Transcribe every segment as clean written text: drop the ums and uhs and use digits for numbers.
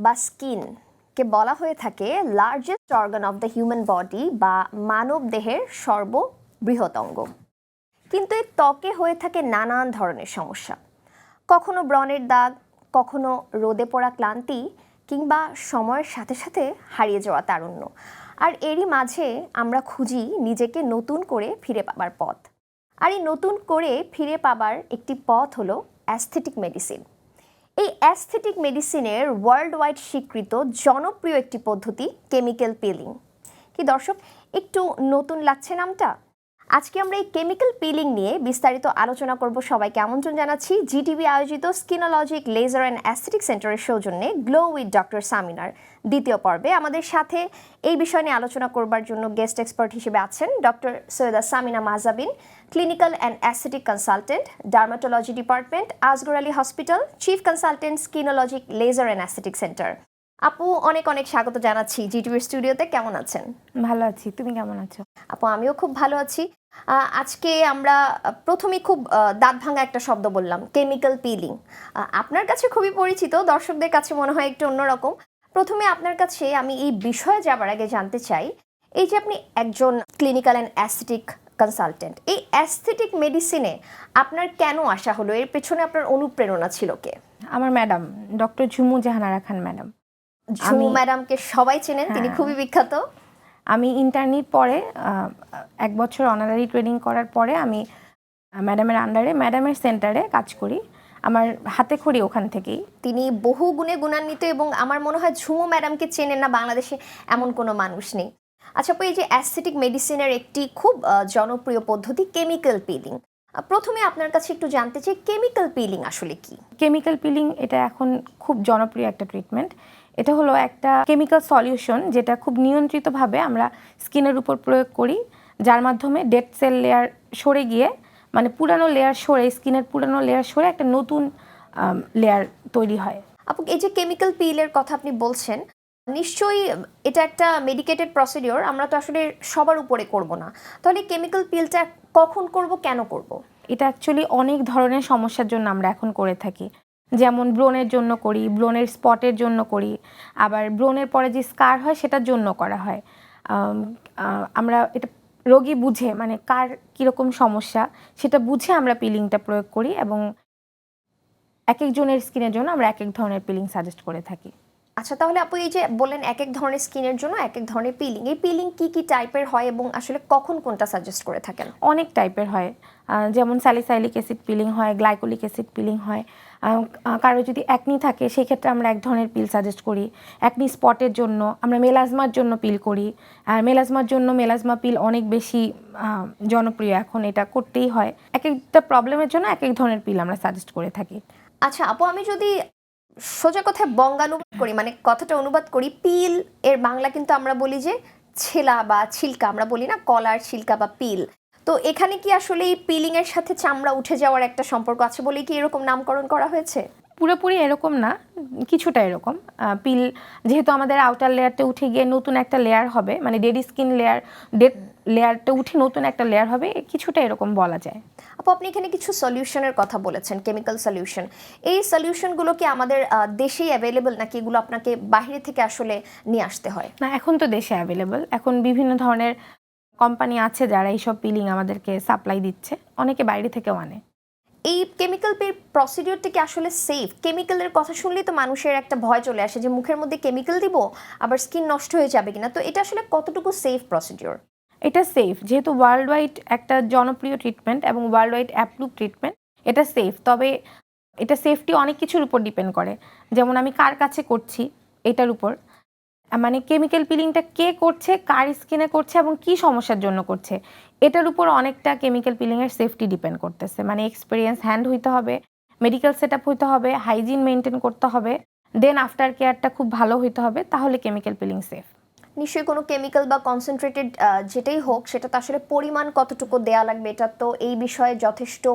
বা স্কিনকে বলা হয়ে থাকে largest organ of the human body বা মানব দেহের সর্ববৃহৎ অঙ্গ। কিন্তু এই ত্বকে হয়ে থাকে নানান ধরনের সমস্যা, কখনো ব্রণের দাগ, কখনো রোদে পোড়া ক্লান্তি, কিংবা সময়ের সাথে সাথে হারিয়ে যাওয়া তারুণ্য। আর এরই মাঝে আমরা খুঁজি নিজেকে নতুন করে ফিরে পাবার পথ। আর এই নতুন করে ফিরে পাবার একটি পথ হলো অ্যাস্থেটিক মেডিসিন। এই অ্যাস্থেটিক মেডিসিনের ওয়ার্ল্ড ওয়াইড স্বীকৃত জনপ্রিয় একটি পদ্ধতি কেমিক্যাল পিলিং। কি দর্শক, একটু নতুন লাগছে নামটা? আজকে আমরা এই কেমিক্যাল পিলিং নিয়ে বিস্তারিত আলোচনা করব। সবাইকে আমন্ত্রণ জানাচ্ছি জিটিভি আয়োজিত স্কিনোলজিক লেজার অ্যান্ড অ্যাস্থেটিক সেন্টারের সৌজন্যে গ্লো উইথ ডক্টর সামিনার দ্বিতীয় পর্বে। আমাদের সাথে এই বিষয় নিয়ে আলোচনা করবার জন্য গেস্ট এক্সপার্ট হিসেবে আছেন doctor Syeda Samina Mahjabin, clinical and aesthetic consultant, dermatology department, Asgar Ali hospital, chief consultant, skinologic laser and aesthetic centre. আপু, অনেক অনেক স্বাগত জানাচ্ছি জিটিভির স্টুডিওতে। কেমন আছেন? ভালো আছি, তুমি কেমন আছো? আপু, আমিও খুব ভালো আছি। আজকে আমরা প্রথমে খুব দাঁত ভাঙা একটা শব্দ বললাম, কেমিক্যাল পিলিং। আপনার কাছে খুবই পরিচিত, দর্শকদের কাছে মনে হয় একটু অন্যরকম। প্রথমে আপনার কাছে আমি এই বিষয়ে যাবার আগে জানতে চাই, এই যে আপনি একজন ক্লিনিক্যাল অ্যান্ড অ্যাস্থেটিক কনসালটেন্ট, এই অ্যাস্থেটিক মেডিসিনে আপনার কেন আসা হলো? এর পেছনে আপনার অনুপ্রেরণা ছিল কে? আমার ম্যাডাম ডক্টর ঝুমু জাহানারা খান ম্যাডাম। ঝুমু ম্যাডামকে সবাই চেনেন, তিনি খুবই বিখ্যাত। আমি ইন্টার্নির পরে 1 বছর অনারারি ট্রেনিং করার পরে আমি ম্যাডামের আন্ডারে ম্যাডামের সেন্টারে কাজ করি। আমার হাতে খড়ি ওখান থেকেই। তিনি বহু গুণে গুণান্বিত এবং আমার মনে হয় ঝুমু ম্যাডামকে চেনেন না বাংলাদেশে এমন কোনো মানুষ নেই। আচ্ছা, এই যে অ্যাস্থেটিক মেডিসিনের একটি খুব জনপ্রিয় পদ্ধতি কেমিক্যাল পিলিং, প্রথমে আপনার কাছে একটু জানতে চাই কেমিক্যাল পিলিং আসলে কি? কেমিক্যাল পিলিং এটা এখন খুব জনপ্রিয় একটা ট্রিটমেন্ট। এটা হলো একটা কেমিক্যাল সলিউশন যেটা খুব নিয়ন্ত্রিতভাবে আমরা স্কিনের উপর প্রয়োগ করি, যার মাধ্যমে ডেড সেল লেয়ার সরে গিয়ে, মানে পুরানো লেয়ার সরে, স্কিনের পুরানো লেয়ার সরে একটা নতুন লেয়ার তৈরি হয়। আপু, এই যে কেমিক্যাল পিলের কথা আপনি বলছেন, নিশ্চয়ই এটা একটা মেডিকেটেড প্রসিডিওর, আমরা তো আসলে সবার উপরে করব না। তাহলে কেমিক্যাল পিলটা কখন করব, কেন করব? এটা অ্যাকচুয়ালি অনেক ধরনের সমস্যার জন্য আমরা এখন করে থাকি। যেমন ব্রণের জন্য করি, ব্রণের স্পটের জন্য করি, আবার ব্রণের পরে যে স্কার হয় সেটার জন্য করা হয়। আমরা এটা রোগী বুঝে, মানে কার কীরকম সমস্যা সেটা বুঝে আমরা পিলিংটা প্রয়োগ করি, এবং এক একজনের স্কিনের জন্য আমরা এক এক ধরনের পিলিং সাজেস্ট করে থাকি। আচ্ছা, তাহলে আপু এই যে বললেন এক এক ধরনের স্কিনের জন্য এক এক ধরনের পিলিং, এই পিলিং কি কি টাইপের হয় এবং আসলে কখন কোনটা সাজেস্ট করে থাকেন? অনেক টাইপের হয়, যেমন স্যালিসাইলিক অ্যাসিড পিলিং হয়, গ্লাইকোলিক অ্যাসিড পিলিং হয়। কারো যদি অ্যাকনি থাকে সেই ক্ষেত্রে আমরা এক ধরনের পিল সাজেস্ট করি। অ্যাকনি স্পটের জন্য আমরা মেলাজমার জন্য পিল করি, আর মেলাজমার জন্য মেলাজমা পিল অনেক বেশি জনপ্রিয়, এখন এটা করতেই হয়। এক একটা প্রবলেমের জন্য এক এক ধরনের পিল আমরা সাজেস্ট করে থাকি। আচ্ছা আপু, আমি যদি সোজা কথায় বঙ্গানুবাদ করি, মানে কথাটা অনুবাদ করি, পিল এর বাংলা কিন্তু আমরা বলি যে ছেলা বা ছিলকা, আমরা বলি না কলার ছিলকা বা পিল। তো এখানে কি আসলে এই পিলিং এর সাথে চামড়া উঠে যাওয়ার একটা সম্পর্ক আছে বলে কি এরকম নামকরণ করা হয়েছে? পুরোপুরি এরকম না, কিছুটা এরকম। পিল যেহেতু আমাদের আউটার লেয়ারটা উঠে গিয়ে নতুন একটা লেয়ার হবে, মানে ডেড স্কিন লেয়ার, ডেড লেয়ারটা উঠে নতুন একটা লেয়ার হবে, কিছুটা এরকম বলা যায়। আপু, আপনি এখানে কিছু সলিউশনের কথা বলেছেন, কেমিক্যাল সলিউশন। এই সলিউশনগুলো কি আমাদের দেশেই অ্যাভেলেবল, নাকি এগুলো আপনাকে বাইরে থেকে আসলে নিয়ে আসতে হয়? না, এখন তো দেশে অ্যাভেলেবল। এখন বিভিন্ন ধরনের কোম্পানি আছে যারা এইসব পিলিং আমাদেরকে সাপ্লাই দিচ্ছে, অনেকে বাইরে থেকেও আনে। এই কেমিক্যাল প্রসিডিওরটা কি আসলে সেফ? কেমিক্যালের কথা শুনলেই তো মানুষের একটা ভয় চলে আসে যে মুখের মধ্যে কেমিক্যাল দিব, আবার স্কিন নষ্ট হয়ে যাবে কিনা। তো এটা আসলে কতটুকু সেফ প্রসিডিওর? এটা সেফ, যেহেতু ওয়ার্ল্ড ওয়াইড একটা জনপ্রিয় ট্রিটমেন্ট এবং ওয়ার্ল্ড ওয়াইড অ্যাপ্রুভ ট্রিটমেন্ট, এটা সেফ। তবে এটা সেফটি অনেক কিছুর উপর ডিপেন্ড করে, যেমন আমি কার কাছে করছি এটার উপর, মানে কেমিক্যাল পিলিংটা কে করছে, কার স্কিনে করছে এবং কি সমস্যার জন্য করছে, এটার উপর অনেকটা কেমিক্যাল পিলিংয়ের সেফটি ডিপেন্ড করতেছে। মানে এক্সপিরিয়েন্স হ্যান্ড হইতে হবে, মেডিকেল সেট আপ হইতে হবে, হাইজিন মেনটেন করতে হবে, দেন আফটার কেয়ারটা খুব ভালো হইতে হবে, তাহলে কেমিক্যাল পিলিং সেফ। নিশ্চয়ই কোনো কেমিক্যাল বা কনসেন্ট্রেটেড যেটাই হোক, সেটা তো আসলে পরিমাণ কতটুকু দেয়া লাগবে, এটা তো এই বিষয়ে যথেষ্ট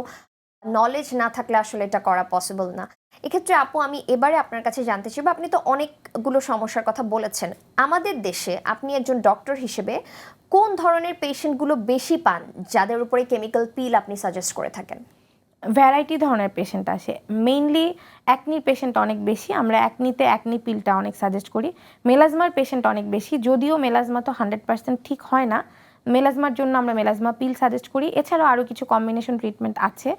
নলেজ না থাকলে আসলে এটা করা পসিবল না। এক্ষেত্রে আপু, আমি এবারে আপনার কাছে জানতে চাই, আপনি তো অনেকগুলো সমস্যার কথা বলেছেন, আমাদের দেশে আপনি একজন ডক্টর হিসেবে কোন ধরনের পেশেন্টগুলো বেশি পান যাদের উপরে কেমিক্যাল পিল আপনি সাজেস্ট করে থাকেন? ভ্যারাইটি ধরনের পেশেন্ট আসে, মেইনলি অ্যাকনির পেশেন্ট অনেক বেশি, আমরা অ্যাকনিতে অ্যাকনি পিলটা অনেক সাজেস্ট করি। মেলাজমার পেশেন্ট অনেক বেশি, যদিও মেলাজমা তো 100% ঠিক হয় না, মেলাজমার জন্য আমরা মেলাজমা পিল সাজেস্ট করি। এছাড়াও আরও কিছু কম্বিনেশন ট্রিটমেন্ট আছে।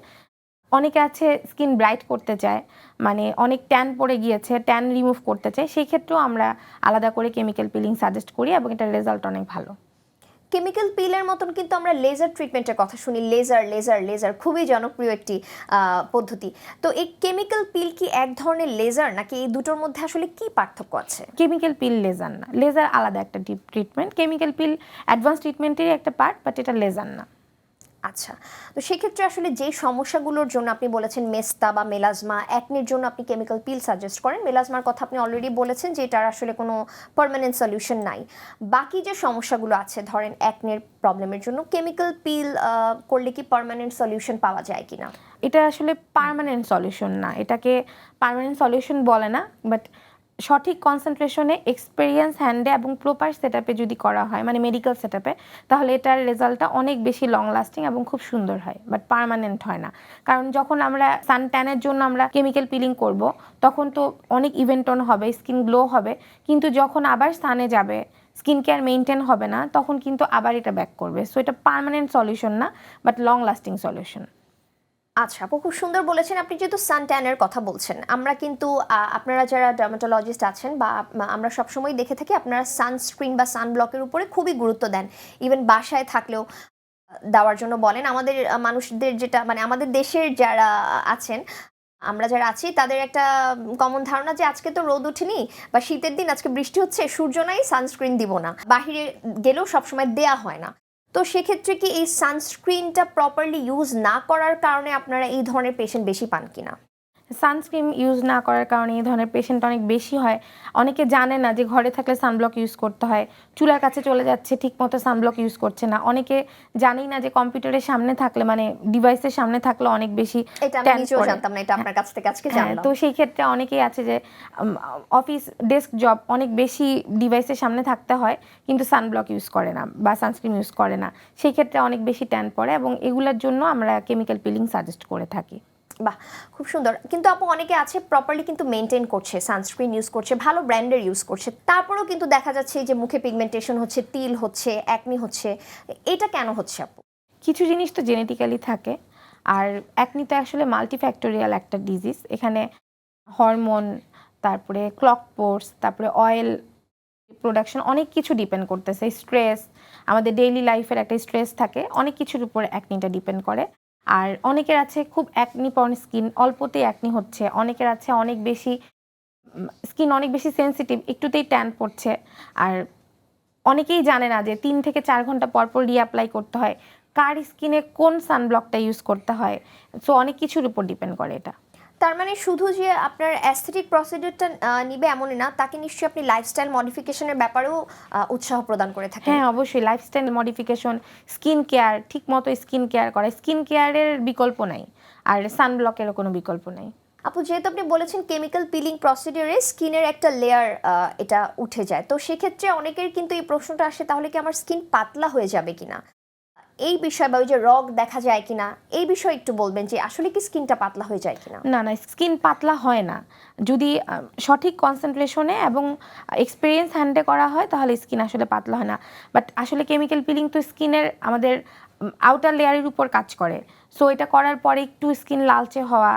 অনেকে আছে স্কিন ব্রাইট করতে চায়, মানে অনেক ট্যান পড়ে গিয়েছে, ট্যান রিমুভ করতে চায়, সেই ক্ষেত্রেও আমরা আলাদা করে কেমিক্যাল পিলিং সাজেস্ট করি এবং এটার রেজাল্ট অনেক ভালো। কেমিক্যাল পিলের মতন কিন্তু আমরা লেজার ট্রিটমেন্টের কথা শুনি, লেজার লেজার লেজার খুবই জনপ্রিয় একটি পদ্ধতি। তো এই কেমিক্যাল পিল কি এক ধরনের লেজার, নাকি এই দুটোর মধ্যে আসলে কি পার্থক্য আছে? কেমিক্যাল পিল লেজার না, লেজার আলাদা একটা deep treatment, chemical peel advance ট্রিটমেন্টেরই একটা পার্ট, বাট এটা লেজার না। আচ্ছা, তো সেক্ষেত্রে আসলে যেই সমস্যাগুলোর জন্য আপনি বলেছেন মেস্তা বা মেলাজমা, অ্যাকনির জন্য আপনি কেমিক্যাল পিল সাজেস্ট করেন, মেলাজমার কথা আপনি অলরেডি বলেছেন যে এটার আসলে কোনো পার্মানেন্ট সলিউশন নাই। বাকি যে সমস্যাগুলো আছে, ধরেন অ্যাকনির প্রবলেমের জন্য কেমিক্যাল পিল করলে কি পার্মানেন্ট সলিউশন পাওয়া যায় কিনা? এটা আসলে পার্মানেন্ট সলিউশন না, এটাকে পার্মানেন্ট সলিউশন বলে না, বাট সঠিক কনসেন্ট্রেশনে, এক্সপেরিয়েন্স হ্যান্ডে এবং প্রপার সেটআপে যদি করা হয়, মানে মেডিকেল সেটআপে, তাহলে এটার রেজাল্টটা অনেক বেশি লং লাস্টিং এবং খুব সুন্দর হয়, বাট পার্মানেন্ট হয় না। কারণ যখন আমরা সান ট্যানের জন্য আমরা কেমিক্যাল পিলিং করব, তখন তো অনেক ইভেন্ট অন হবে, স্কিন গ্লো হবে, কিন্তু যখন আবার সানে যাবে, স্কিন কেয়ার মেনটেন হবে না, তখন কিন্তু আবার এটা ব্যাক করবে। সো এটা পার্মানেন্ট সলিউশন না, বাট লং লাস্টিং সলিউশন। আচ্ছা আপু, খুব সুন্দর বলেছেন। আপনি যেহেতু সানট্যানের কথা বলছেন, আমরা কিন্তু আপনারা যারা ডার্মাটোলজিস্ট আছেন বা আমরা সবসময় দেখে থাকি আপনারা সানস্ক্রিন বা সানব্লকের উপরে খুবই গুরুত্ব দেন, ইভেন বাসায় থাকলেও দেওয়ার জন্য বলেন। আমাদের মানুষদের যেটা, মানে আমাদের দেশের যারা আছেন, আমরা যারা আছি তাদের একটা কমন ধারণা যে আজকে তো রোদ ওঠেনি বা শীতের দিন আজকে বৃষ্টি হচ্ছে, সূর্য নাই, সানস্ক্রিন দিব না, বাহিরে গেলেও সবসময় দেয়া হয় না। তো সেক্ষেত্রে কি এই সানস্ক্রিনটা প্রপারলি ইউজ না করার কারণে আপনারা এই ধরনের পেশেন্ট বেশি পান কিনা? সানস্ক্রিন ইউজ না করার কারণে এই ধরনের পেশেন্ট অনেক বেশি হয়। অনেকে জানে না যে ঘরে থাকলে সানব্লক ইউজ করতে হয়, চুলার কাছে চলে যাচ্ছে, ঠিকমতো সানব্লক ইউজ করছে না। অনেকে জানেই না যে কম্পিউটারের সামনে থাকলে, মানে ডিভাইসের সামনে থাকলে অনেক বেশি এটা আমি ট্যান নিজেও পড়ে। জানতাম না, এটা আপনার কাছ থেকে আজকে হ্যাঁ, জানলাম। তো সেই ক্ষেত্রে অনেকেই আছে যে অফিস ডেস্ক জব, অনেক বেশি ডিভাইসের সামনে থাকতে হয়, কিন্তু সানব্লক ইউজ করে না বা সানস্ক্রিন ইউজ করে না, সেই ক্ষেত্রে অনেক বেশি ট্যান পড়ে এবং এগুলোর জন্য আমরা কেমিক্যাল পিলিং সাজেস্ট করে থাকি। বাহ, খুব সুন্দর। কিন্তু আপু অনেকে আছে প্রপারলি কিন্তু মেনটেন করছে, সানস্ক্রিন ইউজ করছে, ভালো ব্র্যান্ডের ইউজ করছে, তারপরেও কিন্তু দেখা যাচ্ছে যে মুখে পিগমেন্টেশন হচ্ছে, তিল হচ্ছে, অ্যাকনি হচ্ছে। এটা কেন হচ্ছে আপু? কিছু জিনিস তো জেনেটিক্যালি থাকে, আর অ্যাকনিতে আসলে মাল্টিফ্যাক্টোরিয়াল একটা ডিজিজ। এখানে হরমোন, তারপরে ক্লক পোর্স, তারপরে অয়েল প্রোডাকশন, অনেক কিছু ডিপেন্ড করতেছে। স্ট্রেস, আমাদের ডেইলি লাইফের একটা স্ট্রেস থাকে, অনেক কিছুর উপর অ্যাকনিটা ডিপেন্ড করে। আর অনেকের আছে খুব অ্যাকনি পর্ন স্কিন, অল্পতেই অ্যাকনি হচ্ছে। অনেকের আছে অনেক বেশি স্কিন, অনেক বেশি সেনসিটিভ, একটুতেই ট্যান পড়ছে। আর অনেকেই জানে না যে 3 থেকে 4 ঘন্টা পর পর রিঅ্যাপ্লাই করতে হয়, কার স্কিনে কোন সানব্লকটা ইউজ করতে হয়। সো অনেক কিছুর উপর ডিপেন্ড করে এটা। তার মানে শুধু যে আপনার অ্যাস্থেটিক প্রসিডিউরটা নিবে এমনই না, তাকে নিশ্চয়ই আপনি লাইফস্টাইল মডিফিকেশনের ব্যাপারেও উৎসাহ প্রদান করে থাকেন। হ্যাঁ, অবশ্যই লাইফস্টাইল মডিফিকেশন, স্কিন কেয়ার, ঠিক মতো স্কিন কেয়ার করা, স্কিন কেয়ারের বিকল্প নাই, আর সানব্লকেরও কোনো বিকল্প নাই। আপু যেহেতু আপনি বলেছেন কেমিক্যাল পিলিং প্রসিডিউরে স্কিনের একটা লেয়ার এটা উঠে যায়, তো সেক্ষেত্রে অনেকের কিন্তু এই প্রশ্নটা আসে, তাহলে কি আমার স্কিন পাতলা হয়ে যাবে কিনা, এই বিষয় বা ওই যে রগ দেখা যায় কিনা, এই বিষয়ে একটু বলবেন যে আসলে কি স্কিনটা পাতলা হয়ে যায় কিনা? না না, স্কিন পাতলা হয় না যদি সঠিক কনসেন্ট্রেশনে এবং এক্সপিরিয়েন্স হ্যান্ডে করা হয়, তাহলে স্কিন আসলে পাতলা হয় না। বাট আসলে কেমিক্যাল পিলিং তো স্কিনের আমাদের আউটার লেয়ারের উপর কাজ করে। সো এটা করার পরে একটু স্কিন লালচে হওয়া,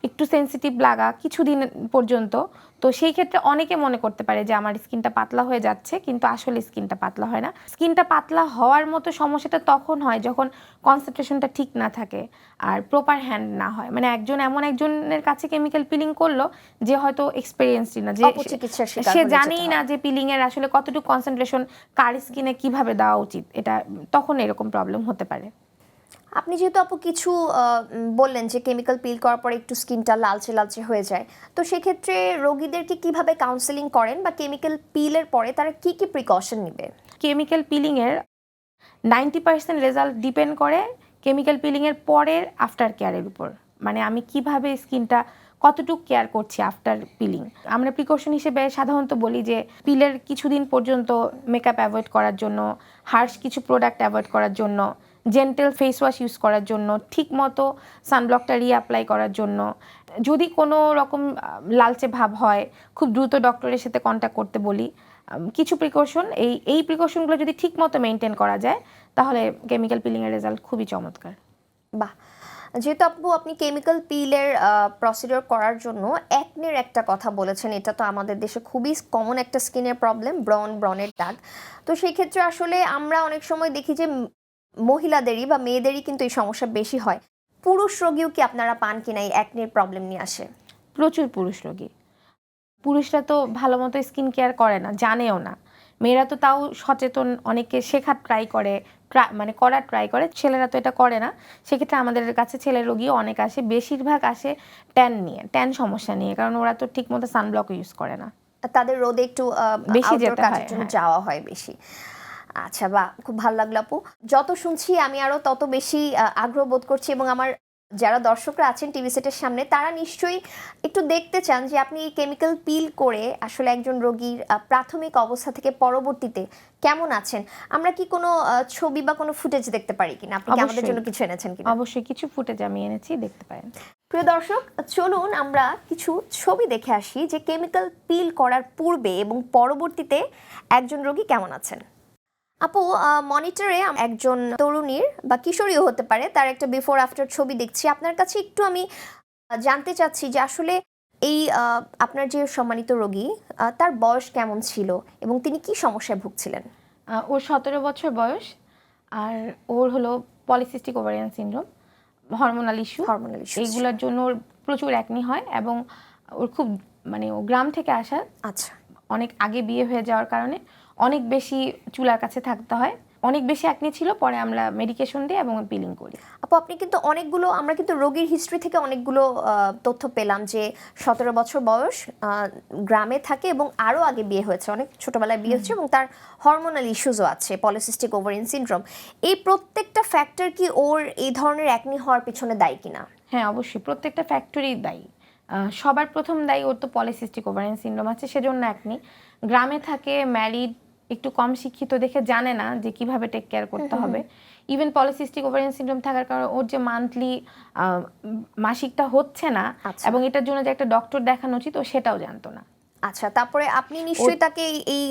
একটু সেনসিটিভ লাগা কিছুদিন পর্যন্ত, তো সেই ক্ষেত্রে অনেকে মনে করতে পারে যে আমার স্কিনটা পাতলা হয়ে যাচ্ছে, কিন্তু আসলে স্কিনটা পাতলা হয় না। স্কিনটা পাতলা হওয়ার মতো সমস্যাটা তখন হয় যখন কনসেন্ট্রেশনটা ঠিক না থাকে আর প্রপার হ্যান্ড না হয়। মানে এমন একজনের কাছে কেমিক্যাল পিলিং করলো যে হয়তো এক্সপেরিয়েন্সড না, যে অপচিকিৎসার শিকার সে হলে জানেই যেটা না হয়। যে পিলিং এর আসলে কতটুকু কনসেন্ট্রেশন কার স্কিনে কিভাবে দেওয়া উচিত, এটা তখন এরকম প্রবলেম হতে পারে। আপনি যেহেতু আপু কিছু বললেন যে কেমিক্যাল পিল করার পরে একটু স্কিনটা লালচে লালচে হয়ে যায়, তো সেক্ষেত্রে রোগীদেরকে কিভাবে কাউন্সেলিং করেন বা কেমিক্যাল পিলের পরে তারা কি কি প্রিকশন নেবে? কেমিক্যাল পিলিং এর 90% রেজাল্ট ডিপেন্ড করে কেমিক্যাল পিলিং এর পরের আফটার কেয়ারের উপর। মানে আমি কিভাবে স্কিনটা কতটুকু কেয়ার করছি আফটার পিলিং। আমরা প্রিকশন হিসেবে সাধারণত বলি যে পিলের কিছুদিন পর্যন্ত মেকআপ অ্যাভয়েড করার জন্য, হার্শ কিছু প্রোডাক্ট অ্যাভয়েড করার জন্য, জেন্টেল ফেস ওয়াশ ইউজ করার জন্য, ঠিক মতো সানব্লকটা রিঅ্যাপ্লাই করার জন্য। যদি কোনো রকম লালচে ভাব হয়, খুব দ্রুত ডক্টরের সাথে কন্ট্যাক্ট করতে বলি। কিছু প্রিকশন, এই প্রিকশনগুলো যদি ঠিক মতো মেনটেন করা যায় তাহলে কেমিক্যাল পিলিংয়ের রেজাল্ট খুবই চমৎকার। বাহ, যেহেতু আপনি কেমিক্যাল পিলের প্রসিডিওর করার জন্য অ্যাকনের একটা কথা বলেছেন, এটা তো আমাদের দেশে খুবই কমন একটা স্কিনের প্রবলেম, ব্রণের দাগ। তো সেই ক্ষেত্রে আসলে আমরা অনেক সময় দেখি যে মহিলাদেরই বা মেয়েদেরই কিন্তু এই সমস্যা বেশি হয়। পুরুষ রোগীও কি আপনারা পান কিনা এই অ্যাকনের প্রবলেম নিয়ে আসে? প্রচুর পুরুষ রোগী। পুরুষরা তো ভালো মতো স্কিন কেয়ার করে না, জানেও না। মেয়েরা তো তাও সচেতন, অনেকে শেখার ট্রাই করে, করার ট্রাই করে। ছেলেরা তো এটা করে না। সেক্ষেত্রে আমাদের কাছে ছেলের রোগীও অনেক আসে, বেশিরভাগ আসে ট্যান সমস্যা নিয়ে, কারণ ওরা তো ঠিক মতো সানব্লক ইউজ করে না। তাদের রোদে একটু বেশি আউটডোর যেতে কাজের হয়, জন্য হ্যাঁ। যাওয়া হয় বেশি। আচ্ছা, বাহ, খুব ভালো লাগলো আপু। যত শুনছি আমি আরো তত বেশি আগ্রহ বোধ করছি, এবং আমার যারা দর্শকরা আছেন টিভি সেটের সামনে তারা নিশ্চয়ই একটু দেখতে চান যে আপনি কেমিক্যাল পিল করে আসলে একজন রোগীর প্রাথমিক অবস্থা থেকে পরবর্তীতে কেমন আছেন। আমরা কি কোনো ছবি বা কোনো ফুটেজ দেখতে পারি কিনা? আপনি কি আমাদের অবশ্যই। জন্য কিছু এনেছেন কিনা? অবশ্যই কিছু ফুটেজ আমি এনেছি, দেখতে পারেন। প্রিয় দর্শক, চলুন আমরা কিছু ছবি দেখে আসি যে কেমিক্যাল পিল করার পূর্বে এবং পরবর্তীতে একজন রোগী কেমন আছেন। আপু, মনিটরে একজন তরুণীর বা কিশোরীও হতে পারে, তার একটা বিফোর আফটার ছবি দেখছি। আপনার কাছে একটু আমি জানতে চাচ্ছি যে আসলে এই আপনার যে সম্মানিত রোগী, তার বয়স কেমন ছিল এবং তিনি কি সমস্যায় ভুগছিলেন? ওর 17 বছর বয়স, আর ওর হলো polycystic ovarian syndrome, hormonal issue. এইগুলোর জন্য ওর প্রচুর অ্যাকনি হয়, এবং ওর খুব ও গ্রাম থেকে আসা, আচ্ছা, অনেক আগে বিয়ে হয়ে যাওয়ার কারণে অনেক বেশি চুলার কাছে থাকতে হয়। অনেক বেশি অ্যাকনি ছিল, পরে আমরা মেডিকেশন দিই এবং পিলিং করি। আপু, আপনি কিন্তু আমরা কিন্তু রোগীর হিস্ট্রি থেকে অনেকগুলো তথ্য পেলাম যে 17 বছর বয়স, গ্রামে থাকে এবং আরও আগে বিয়ে হয়েছে, অনেক ছোটবেলায় বিয়ে হয়েছে, এবং তার হরমোনাল ইস্যুসও আছে, পলিসিস্টিক ওভারিয়ান সিনড্রোম। এই প্রত্যেকটা ফ্যাক্টর কি ওর এই ধরনের অ্যাকনি হওয়ার পিছনে দায়ী কিনা? হ্যাঁ, অবশ্যই প্রত্যেকটা ফ্যাক্টরি দায়ী। সবার প্রথম দায়ী ওর তো পলিসিস্টিক ওভারিয়ান সিনড্রোম আছে, সেজন্য অ্যাকনি। গ্রামে থাকে, ম্যারিড, একটু কম শিক্ষিত দেখে জানে না যে কিভাবে টেক কেয়ার করতে হবে। ইভেন পলিসিস্টিক ওভারিয়ান সিনড্রোম থাকার কারণে ওর যে মান্থলি মাসিকটা হচ্ছে না, আচ্ছা। এবং এটার জন্য যে একটা ডক্টর দেখানো উচিত, ও সেটাও জানতো না। আচ্ছা, তারপরে আপনি নিশ্চয়ই তাকে এই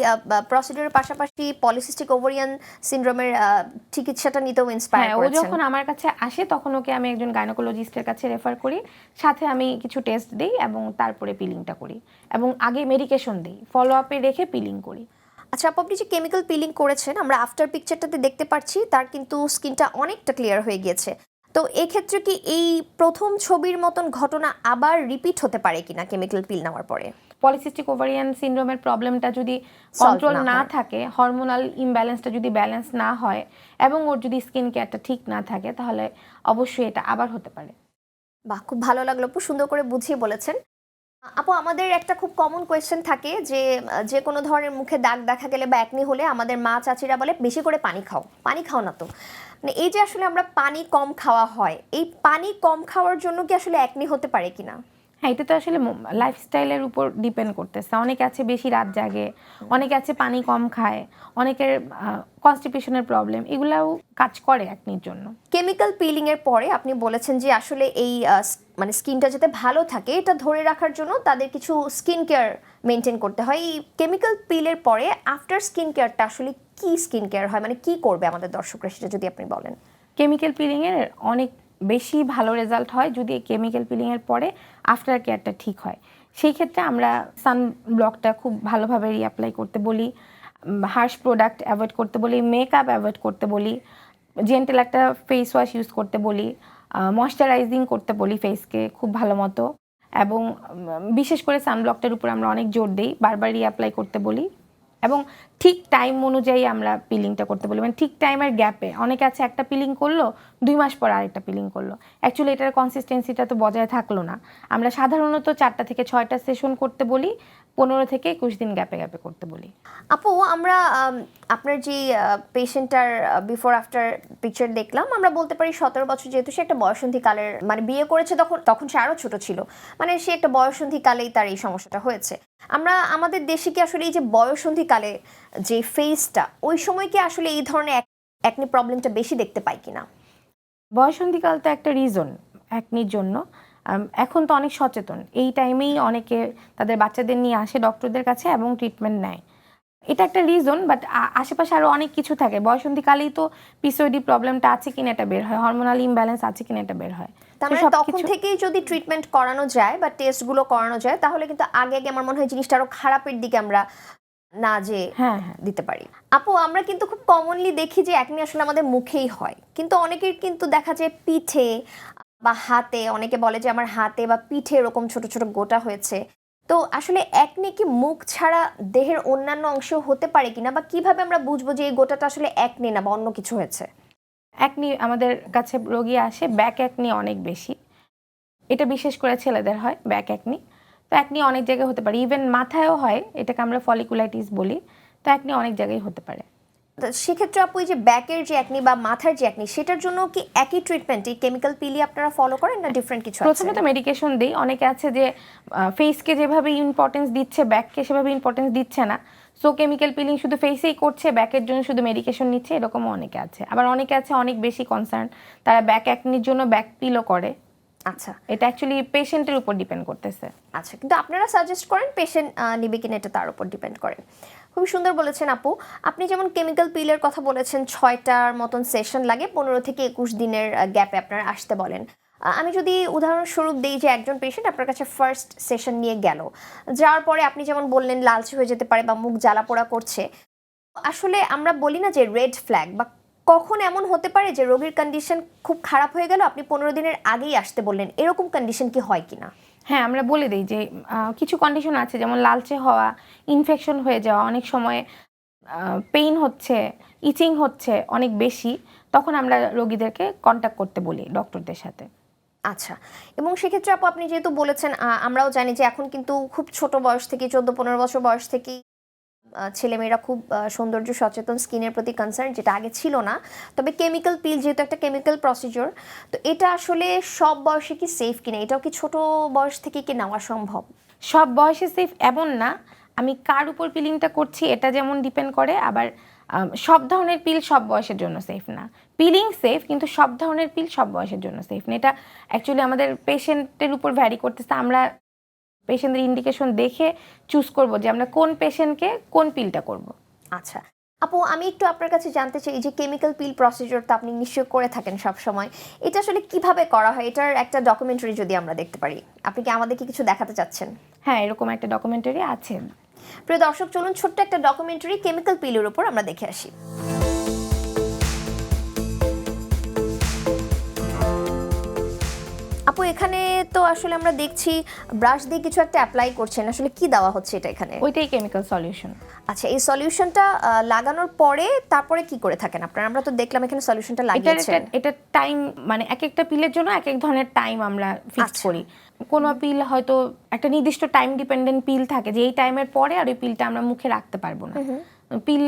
প্রসিডিউরের পাশাপাশি পলিসিস্টিক ওভারিয়ান সিনড্রোমের চিকিৎসাটা নিতেও ইন্সপায়ার হ্যাঁ, ও করেছেন। যখন আমার কাছে আসে তখন ওকে আমি একজন গাইনোকোলজিস্টের কাছে রেফার করি, সাথে আমি কিছু টেস্ট দিই এবং তারপরে পিলিংটা করি, এবং আগে মেডিকেশন দিই, ফলো আপে রেখে পিলিং করি। আচ্ছা আপু, আপনি যে কেমিক্যাল পিলিং করেছেন, আমরা আফটার পিকচারটাতে দেখতে পাচ্ছি তার কিন্তু স্কিনটা অনেকটা ক্লিয়ার হয়ে গিয়েছে। তো এক্ষেত্রে কি এই প্রথম ছবির মতন ঘটনা আবার রিপিট হতে পারে কিনা কেমিক্যাল পিল নেওয়ার পরে? পলিসিস্টিক ওভারিয়ান সিনড্রোমের প্রবলেমটা যদি Solve কন্ট্রোল না না হয়। থাকে, হরমোনাল ইমব্যালেন্সটা যদি ব্যালেন্স না হয়, এবং ওর যদি স্কিন কেয়ারটা ঠিক না থাকে, তাহলে অবশ্যই এটা আবার হতে পারে। বাহ, খুব ভালো লাগলো আপু, সুন্দর করে বুঝিয়ে বলেছেন। আপু, আমাদের একটা খুব কমন কোয়েশ্চেন থাকে যে যে কোনো ধরনের মুখে দাগ দেখা গেলে বা একনি হলে আমাদের মা চাচিরা বলে বেশি করে পানি খাও না তো। মানে এই যে আসলে আমরা পানি কম খাওয়া হয়, এই পানি কম খাওয়ার জন্য কি আসলে একনি হতে পারে কিনা? হ্যাঁ, এটা তো আসলে লাইফস্টাইলের উপর ডিপেন্ড করতেছে। অনেকে আছে বেশি রাত জাগে, অনেকে আছে পানি কম খায়, অনেকের কনস্টিপেশনের প্রবলেম, এগুলাও কাজ করে একনির জন্য। কেমিক্যাল পিলিং এর পরে আপনি বলেছেন যে আসলে এই মানে স্কিনটা যাতে ভালো থাকে এটা ধরে রাখার জন্য তাদের কিছু স্কিন কেয়ার মেনটেন করতে হয়। এই কেমিক্যাল পিলের পরে আফটার স্কিন কেয়ারটা আসলে কি স্কিন কেয়ার হয়, মানে কি করবে আমাদের দর্শকরা, সেটা যদি আপনি বলেন। কেমিক্যাল পিলিংয়ের অনেক বেশি ভালো রেজাল্ট হয় যদি এই কেমিক্যাল পিলিংয়ের পরে আফটার কেয়ারটা ঠিক হয়। সেই ক্ষেত্রে আমরা সানব্লকটা খুব ভালোভাবে রিঅ্যাপ্লাই করতে বলি, হার্শ প্রোডাক্ট অ্যাভয়েড করতে বলি, মেকআপ অ্যাভয়েড করতে বলি, জেন্টেল একটা ফেস ওয়াশ ইউজ করতে বলি, ময়শ্চারাইজিং করতে বলি ফেসকে খুব ভালো মতো, এবং বিশেষ করে সানব্লকটার উপর আমরা অনেক জোর দিই, বারবার রিঅ্যাপ্লাই করতে বলি, এবং ঠিক টাইম অনুযায়ী আমরা পিলিংটা করতে বলি। মানে ঠিক টাইমের গ্যাপে, অনেকে আছে একটা পিলিং করলো 2 মাস পর আরেকটা পিলিং করলো, অ্যাকচুয়ালি এটার কনসিস্টেন্সিটা তো বজায় থাকলো না। আমরা সাধারণত 4টা থেকে 6টা সেশন করতে বলি, 15 থেকে 21 দিন গ্যাপে গ্যাপে করতে বলি। আপু, আমরা আপনার যে পেশেন্টটার বিফোর আফটার পিকচার দেখলাম, আমরা বলতে পারি 17 বছর, যেহেতু সে একটা বয়সন্ধিকালের মানে বিয়ে করেছে, তখন সে আরও ছোট ছিল, মানে সে একটা বয়সন্ধিকালেই তার এই সমস্যাটা হয়েছে। আমরা আমাদের দেশে কি আসলে এই যে বয়সন্ধিকালে যে ফেজটা, ওই সময় কি আসলে এই ধরনের অ্যাকনি প্রবলেমটা বেশি দেখতে পাই কিনা? বয়সন্ধিকাল তো একটা রিজন অ্যাকনির জন্য। এখন তো অনেক সচেতন, এই টাইমেই অনেকে তাদের বাচ্চাদের নিয়ে আসে ডক্টরদের কাছে এবং ট্রিটমেন্ট নেয়। এটা একটা রিজন, বাট আশেপাশে আরও অনেক কিছু থাকে। বয়সন্ধিকালেই তো পিসিওডি প্রবলেমটা আছে কিনা এটা বের হয়, হরমোনাল ইমব্যালেন্স আছে কিনা এটা বের হয়। তার মানে তখন থেকেই যদি ট্রিটমেন্ট করানো যায় বা টেস্টগুলো করানো যায়, তাহলে কিন্তু আগে আগে আমার মনে হয় জিনিসটা আরো খারাপের দিকে আমরা না যে হ্যাঁ দিতে পারি। আপু, আমরা কিন্তু খুব কমনলি দেখি যে অ্যাকনি আসলে আমাদের মুখেই হয়, কিন্তু অনেকের কিন্তু দেখা যায় পিঠে বা হাতে, অনেকে বলে যে আমার হাতে বা পিঠে এরকম ছোট ছোট গোটা হয়েছে। তো আসলে অ্যাকনি কি মুখ ছাড়া দেহের অন্যান্য অংশেও হতে পারে কিনা, বা কিভাবে আমরা বুঝবো যে এই গোটাটা আসলে অ্যাকনি না বা অন্য কিছু হয়েছে? অ্যাকনি আমাদের কাছে রোগী আসে ব্যাক অ্যাকনি অনেক বেশি, এটা বিশেষ করে ছেলেদের হয় ব্যাক অ্যাকনি। তো অ্যাকনি অনেক জায়গায় হতে পারে, ইভেন মাথায়ও হয়, এটাকে আমরা ফলিকুলাইটিস বলি। তো অ্যাকনি অনেক জায়গায় হতে পারে। তো সেক্ষেত্রে আপু, এই যে ব্যাকের যে অ্যাকনি বা মাথার যে অ্যাকনি, সেটার জন্য কি একই ট্রিটমেন্ট, এই কেমিক্যাল পিলই আপনারা ফলো করেন না ডিফারেন্ট কিছু আছে? প্রথমে তো মেডিকেশন দিই। অনেকে আছে যে ফেসকে যেভাবে ইম্পর্টেন্স দিচ্ছে ব্যাককে সেভাবে ইম্পর্টেন্স দিচ্ছে না, সো কেমিক্যাল পিলিং শুধু ফেসেই করছে, ব্যাকের জন্য শুধু মেডিকেশন নিচ্ছে, এরকমও অনেকে আছে। আবার অনেকে আছে অনেক বেশি কনসার্ন, তারা ব্যাক অ্যাকনির জন্য ব্যাক পিলও করে। আচ্ছা এটা অ্যাকচুয়ালি পেশেন্টের উপর ডিপেন্ড করতেছে। আচ্ছা, কিন্তু আপনারা সাজেস্ট করেন, পেশেন্ট নিবে কিনা এটা তার উপর ডিপেন্ড করে। খুবই সুন্দর বলেছেন আপু। আপনি যেমন কেমিক্যাল পিলের কথা বলেছেন, 6টার মতন সেশন লাগে, 15 থেকে 21 দিনের গ্যাপে আপনারা আসতে বলেন। আমি যদি উদাহরণস্বরূপ দিই যে একজন পেশেন্ট আপনার কাছে ফার্স্ট সেশন নিয়ে গেল, যাওয়ার পরে আপনি যেমন বললেন লালচে হয়ে যেতে পারে বা মুখ জ্বালা পোড়া করছে, আসলে আমরা বলি না যে রেড ফ্ল্যাগ, বা কখন এমন হতে পারে যে রোগীর কন্ডিশন খুব খারাপ হয়ে গেল, আপনি 15 দিনের আগেই আসতে বললেন, এরকম কন্ডিশন কি হয় কিনা? হ্যাঁ, আমরা বলে দিই যে কিছু কন্ডিশন আছে, যেমন লালচে হওয়া, ইনফেকশন হয়ে যাওয়া, অনেক সময় পেইন হচ্ছে, ইচিং হচ্ছে অনেক বেশি, তখন আমরা রোগীদেরকে কন্ট্যাক্ট করতে বলি ডক্টরদের সাথে। আচ্ছা, এবং সেক্ষেত্রে আপু আপনি যেহেতু বলেছেন, আমরাও জানি যে এখন কিন্তু খুব ছোট বয়স থেকে 14-15 বছর বয়স থেকেই ছেলেমেয়েরা খুব সৌন্দর্য সচেতন, স্কিনের প্রতি কনসার্ন, যেটা আগে ছিল না। তবে কেমিক্যাল পিল যেহেতু একটা কেমিক্যাল প্রসিডিওর, তো এটা আসলে সব বয়সে কি সেফ কিনা, এটাও কি ছোট বয়স থেকে কি নেওয়া সম্ভব? সব বয়সে সেফ এমন না, আমি কার উপর পিলিংটা করছি এটা যেমন ডিপেন্ড করে, আবার সব ধরনের পিল সব বয়সের জন্য সেফ না। পিলিং সেফ, কিন্তু সব ধরনের পিল সব বয়সের জন্য সেফ না। এটা অ্যাকচুয়ালি আমাদের পেশেন্টের উপর ভ্যারি করতেছে। আমরা পেশেন্টের ইন্ডিকেশন দেখে চুজ করব যে আমরা কোন পেশেন্টকে কোন পিলটা করব। আচ্ছা আপু, আমি একটু আপনার কাছে জানতে চাই, এই যে কেমিক্যাল পিল প্রসিডিওর তো আপনি নিশ্চয়ই করে থাকেন সব সময়, এটা আসলে কিভাবে করা হয়, এটার একটা ডকুমেন্টারি যদি আমরা দেখতে পারি, আপনি কি আমাদেরকে কিছু দেখাতে চাচ্ছেন? হ্যাঁ, এরকম একটা ডকুমেন্টারি আছে। প্রিয় দর্শক, চলুন ছোট্ট একটা ডকুমেন্টারি কেমিক্যাল পিলের উপর আমরা দেখে আসি। আপু, এখানে তো আসলে আমরা দেখছি ব্রাশ দিয়ে কিছু একটা অ্যাপ্লাই করছেন, আসলে কি দেওয়া হচ্ছে এটা এখানে? ওইটাই কেমিক্যাল সলিউশন। আচ্ছা, এই সলিউশনটা লাগানোর পরে তারপরে কি করে থাকেন আপনারা? আমরা তো দেখলাম এখানে সলিউশনটা লাগিয়েছেন। এটা টাইম, মানে এক একটা পিলের জন্য এক এক ধরনের টাইম আমরা ফিক্স করি। কোনো পিল হয়তো একটা নির্দিষ্ট টাইম ডিপেন্ডেন্ট পিল থাকে, যে এই টাইমের পরে আর ওই পিলটা আমরা মুখে রাখতে পারবো না। পিল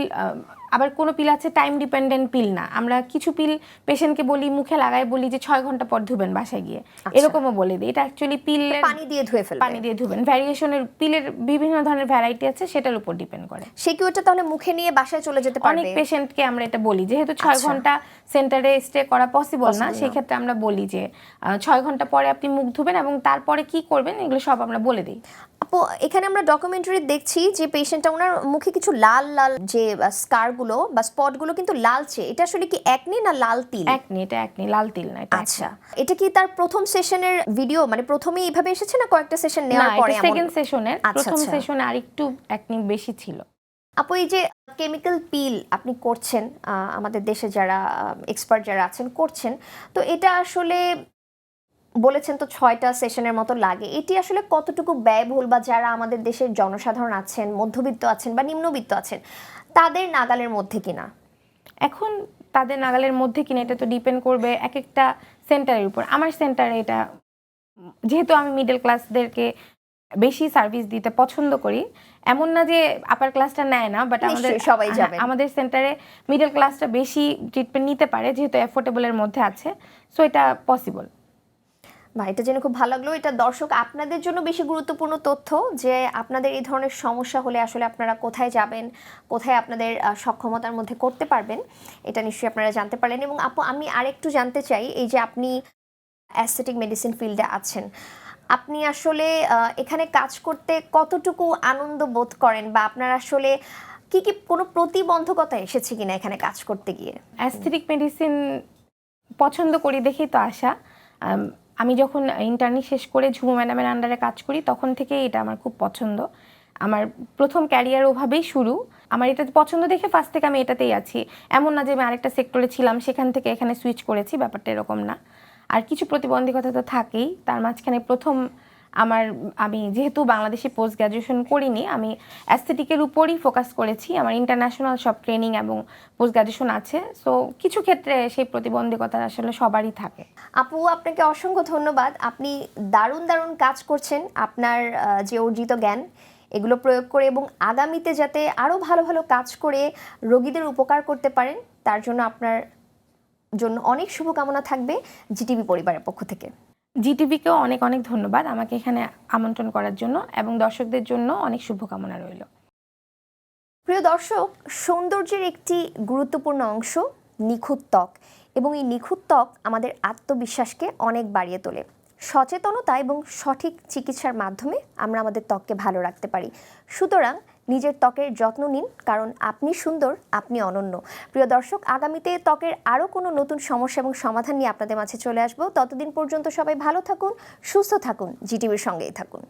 আবার কোনো পিল আছে টাইম ডিপেন্ডেন্ট পিল না, আমরা কিছু পিল পেশেন্টকে বলি মুখে লাগাই, বলি যে 6 ঘন্টা পর ধুবেন বাসায় গিয়ে, এরকমও বলে দিই। এটা অ্যাকচুয়ালি পিলের পানি দিয়ে ধুয়ে ফেলবেন, পানি দিয়ে ধুবেন। ভ্যারিয়েশনের পিলের বিভিন্ন ধরনের ভ্যারাইটি আছে, সেটার উপর ডিপেন্ড করে। সে কি ওটা তাহলে মুখে নিয়ে বাসায় চলে যেতে পারবে? অনেক পেশেন্টকে আমরা এটা বলি, যেহেতু 6 ঘন্টা সেন্টারে স্টে করা পসিবল না, সেক্ষেত্রে আমরা বলি যে 6 ঘন্টা পরে আপনি মুখ ধুবেন এবং তারপরে কি করবেন এগুলো সব আমরা বলে দিই। আপু, এখানে আমরা ডকুমেন্টারি দেখছি যে পেশেন্টটা, ওনার মুখে কিছু লাল লাল যে স্কারগুলো বা স্পটগুলো কিন্তু লালচে, এটা আসলে কি অ্যাকনি না লাল তিল? অ্যাকনি, এটা অ্যাকনি, লাল তিল না এটা। আচ্ছা, এটা কি তার প্রথম সেশনের ভিডিও, মানে প্রথমেই এইভাবে এসেছে না কয়েকটা সেশন নেওয়ার পরে? এটা সেকেন্ড সেশনের। প্রথম আচ্ছা। সেশনে আরেকটু অ্যাকনি বেশি ছিল। আপু, এই যে কেমিক্যাল পিল আপনি করছেন, আমাদের দেশে যারা এক্সপার্ট যারা আছেন করছেন, তো এটা আসলে বলেছেন তো 6টা সেশনের মতো লাগে, এটি আসলে কতটুকু ব্যয়বহুল, বা যারা আমাদের দেশের জনসাধারণ আছেন, মধ্যবিত্ত আছেন বা নিম্নবিত্ত আছেন, তাদের নাগালের মধ্যে কিনা? এখন তাদের নাগালের মধ্যে কিনা এটা তো ডিপেন্ড করবে এক একটা সেন্টারের উপর। আমার সেন্টারে এটা, যেহেতু আমি মিডল ক্লাসদেরকে বেশি সার্ভিস দিতে পছন্দ করি, এমন না যে আপার ক্লাসটা নেয় না, বাট আমাদের সেন্টারে মিডল ক্লাসটা বেশি ট্রিটমেন্ট নিতে পারে, যেহেতু অ্যাফোর্ডেবলের মধ্যে আছে, সো এটা পসিবল। বা এটা জেনে খুব ভালো লাগলো। এটা দর্শক আপনাদের জন্য বেশি গুরুত্বপূর্ণ তথ্য যে আপনাদের এই ধরনের সমস্যা হলে আসলে আপনারা কোথায় যাবেন, কোথায় আপনাদের সক্ষমতার মধ্যে করতে পারবেন, এটা নিশ্চয়ই আপনারা জানতে পারলেন। এবং আপু আমি আরেকটু জানতে চাই, এই যে আপনি অ্যাস্থেটিক মেডিসিন ফিল্ডে আছেন, আপনি আসলে এখানে কাজ করতে কতটুকু আনন্দ বোধ করেন, বা আপনার আসলে কি কি কোনো প্রতিবন্ধকতা এসেছে কিনা এখানে কাজ করতে গিয়ে? অ্যাস্থেটিক মেডিসিন পছন্দ করি দেখেই তো আসা। আমি যখন ইন্টার্নি শেষ করে ঝুমু ম্যাডামের আন্ডারে কাজ করি তখন থেকে এটা আমার খুব পছন্দ। আমার প্রথম ক্যারিয়ার ওভাবেই শুরু। আমার এটা পছন্দ দেখে ফার্স্ট থেকে আমি এটাতেই আছি। এমন না যে আমি আরেকটা সেক্টরে ছিলাম সেখান থেকে এখানে সুইচ করেছি, ব্যাপারটা এরকম না। আর কিছু প্রতিবন্ধকতা তো থাকেই। তার মাঝখানে আমি যেহেতু বাংলাদেশে পোস্ট গ্র্যাজুয়েশন করিনি, আমি অ্যাস্থেটিকের উপরই ফোকাস করেছি। আমার ইন্টারন্যাশনাল সব ট্রেনিং এবং পোস্ট গ্র্যাজুয়েশন আছে। সো কিছু ক্ষেত্রে সেই প্রতিবন্ধকতা আসলে সবারই থাকে। আপু আপনাকে অসংখ্য ধন্যবাদ। আপনি দারুণ দারুণ কাজ করছেন। আপনার যে অর্জিত জ্ঞান এগুলো প্রয়োগ করে এবং আগামীতে যাতে আরও ভালো ভালো কাজ করে রোগীদের উপকার করতে পারেন, তার জন্য আপনার জন্য অনেক শুভকামনা থাকবে জিটিভি পরিবারের পক্ষ থেকে। জিটিভিকেও অনেক অনেক ধন্যবাদ আমাকে এখানে আমন্ত্রণ করার জন্য, এবং দর্শকদের জন্য অনেক শুভকামনা রইল। প্রিয় দর্শক, সৌন্দর্যের একটি গুরুত্বপূর্ণ অংশ নিখুঁত ত্বক, এবং এই নিখুঁত ত্বক আমাদের আত্মবিশ্বাসকে অনেক বাড়িয়ে তোলে। সচেতনতা এবং সঠিক চিকিৎসার মাধ্যমে আমরা আমাদের ত্বককে ভালো রাখতে পারি। সুতরাং নিজের ত্বকের যত্ন নিন, কারণ আপনি সুন্দর, আপনি অনন্য। প্রিয় দর্শক, আগামীতে ত্বকের আরও কোনো নতুন সমস্যা এবং সমাধান নিয়ে আপনাদের মাঝে চলে আসবো। ততদিন পর্যন্ত সবাই ভালো থাকুন, সুস্থ থাকুন, জিটিভির সঙ্গেই থাকুন।